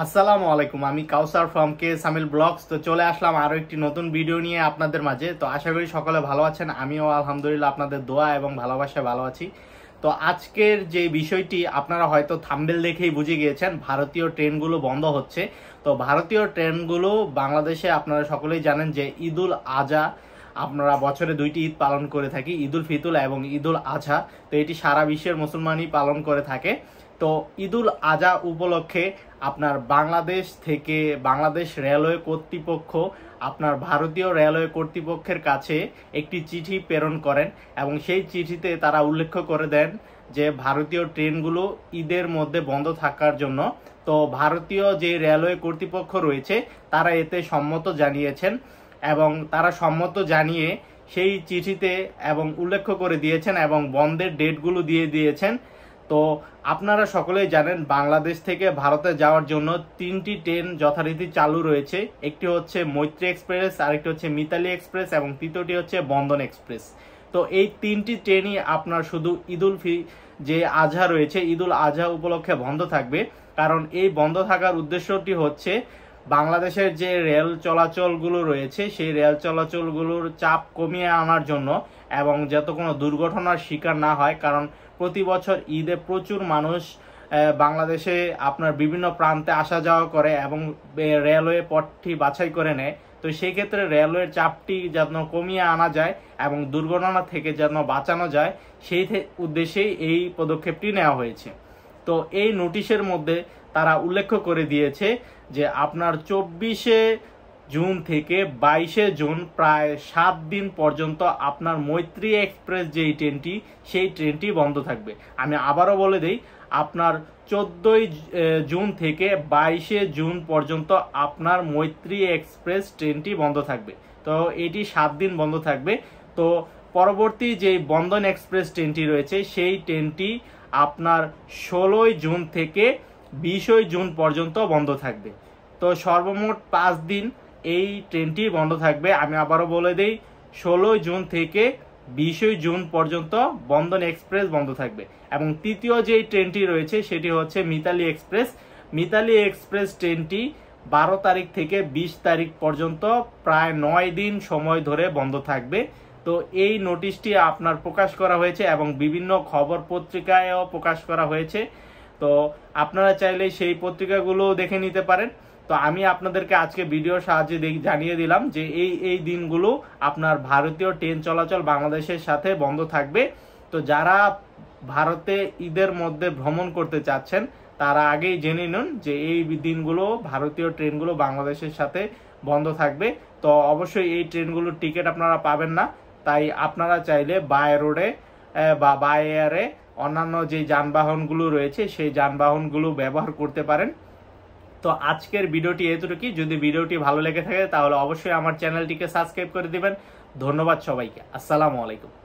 আসসালামু আলাইকুম। আমি কাউসার ফ্রম কে সামিল ব্লগস। তো চলে আসলাম আরো একটি নতুন ভিডিও নিয়ে আপনাদের মাঝে। তো আশা করি সকলে ভালো আছেন, আমিও আলহামদুলিল্লাহ আপনাদের দোয়া এবং ভালোবাসায় ভালো আছি। তো আজকের যে বিষয়টি আপনারা হয়তো থাম্বনেল দেখেই বুঝে গিয়েছেন, ভারতীয় ট্রেনগুলো বন্ধ হচ্ছে। তো ভারতীয় ট্রেনগুলো বাংলাদেশে আপনারা সকলেই জানেন যে ঈদুল আজহা, আপনারা বছরে দুইটি ঈদ পালন করে থাকি, ঈদুল ফিতর এবং ঈদুল আজহা। তো এটি সারা বিশ্বের মুসলমানই পালন করে থাকে। তো ঈদুল আজহা উপলক্ষে আপনার বাংলাদেশ রেলওয়ে কর্তৃপক্ষ আপনার ভারতীয় রেলওয়ে কর্তৃপক্ষের কাছে একটি চিঠি প্রেরণ করেন এবং সেই চিঠিতে তারা উল্লেখ করে দেন যে ভারতীয় ট্রেনগুলো ঈদের মধ্যে বন্ধ থাকার জন্য। তো ভারতীয় যে রেলওয়ে কর্তৃপক্ষ রয়েছে তারা এতে সম্মত জানিয়েছেন এবং তারা সম্মত জানিয়ে সেই চিঠিতে এবং উল্লেখ করে দিয়েছেন এবং বন্ধের ডেটগুলো দিয়ে দিয়েছেন। তো আপনারা সকলেই জানেন বাংলাদেশ থেকে ভারতে যাওয়ার জন্য তিনটি ট্রেন যথারীতি চালু রয়েছে। একটি হচ্ছে মৈত্রী এক্সপ্রেস, আরেকটি হচ্ছে মিতালি এক্সপ্রেস এবং তৃতীয়টি হচ্ছে বন্ধন এক্সপ্রেস। তো এই তিনটি ট্রেনই আপনার শুধু যে আজহা রয়েছে, ঈদুল আজহা উপলক্ষে বন্ধ থাকবে। কারণ এই বন্ধ থাকার উদ্দেশ্যটি হচ্ছে বাংলাদেশের যে রেল চলাচলগুলো রয়েছে সেই রেল চলাচলগুলোর চাপ কমিয়ে আনার জন্য এবং যাতে কোনো দুর্ঘটনার শিকার না হয়। কারণ প্রতি বছর ঈদে প্রচুর মানুষ বাংলাদেশে আপনার বিভিন্ন প্রান্তে আসা যাওয়া করে এবং রেলওয়ে পথটি বাছাই করে নেয়। তো সেই ক্ষেত্রে রেলওয়ের চাপটি যেন কমিয়ে আনা যায় এবং দুর্ঘটনা থেকে যেন বাঁচানো যায়, সেই উদ্দেশ্যেই এই পদক্ষেপটি নেওয়া হয়েছে। তো এই নোটিশের মধ্যে তারা উল্লেখ করে দিয়েছে যে আপনার 24শে জুন থেকে 22শে জুন প্রায় 7 দিন পর্যন্ত আপনার মৈত্রী এক্সপ্রেস যেই ট্রেনটি সেই ট্রেনটি বন্ধ থাকবে। আমি আবারও বলে দিই, আপনার 14ই জুন থেকে 22শে জুন পর্যন্ত আপনার মৈত্রী এক্সপ্রেস ট্রেনটি বন্ধ থাকবে। তো এটি 7 দিন বন্ধ থাকবে। তো পরবর্তী যে বন্ধন এক্সপ্রেস ট্রেনটি রয়েছে সেই ট্রেনটি আপনার 16ই জুন থেকে 20ই জুন পর্যন্ত বন্ধ থাকবে। তো সর্বমোট 5 দিন এই ট্রেনটি বন্ধ থাকবে। আমি আবারও বলে দিই, 16ই জুন থেকে 20ই জুন পর্যন্ত বন্ধন এক্সপ্রেস বন্ধ থাকবে। এবং তৃতীয় যে ট্রেনটি রয়েছে সেটি হচ্ছে মিতালি এক্সপ্রেস। মিতালি এক্সপ্রেস ট্রেনটি 12 তারিখ থেকে 20 তারিখ পর্যন্ত প্রায় 9 দিন সময় ধরে বন্ধ থাকবে। তো এই নোটিশটি আপনার প্রকাশ করা হয়েছে এবং বিভিন্ন খবর পত্রিকায়ও প্রকাশ করা হয়েছে। তো আপনারা চাইলে সেই পত্রিকাগুলো দেখে নিতে পারেন। তো আমি আপনাদেরকে আজকে ভিডিওর সাহায্যে জানিয়ে দিলাম যে এই দিনগুলো আপনার ভারতীয় ট্রেন চলাচল বাংলাদেশের সাথে বন্ধ থাকবে। তো যারা ভারতে ঈদের মধ্যে ভ্রমণ করতে চাচ্ছেন তারা আগেই জেনে নিন যে এই দিনগুলো ভারতীয় ট্রেনগুলো বাংলাদেশের সাথে বন্ধ থাকবে। তো অবশ্যই এই ট্রেনগুলোর টিকিট আপনারা পাবেন না, তাই আপনারা চাইলে বাই রোডে বা বাই এয়ারে অন্যান্য যে যানবাহনগুলো রয়েছে সেই যানবাহনগুলো ব্যবহার করতে পারেন। তো আজকের ভিডিওটি এতটুকুই। যদি ভিডিওটি ভালো লেগে থাকে তাহলে অবশ্যই আমার চ্যানেলটিকে সাবস্ক্রাইব করে দিবেন। ধন্যবাদ সবাইকে। আসসালামু আলাইকুম।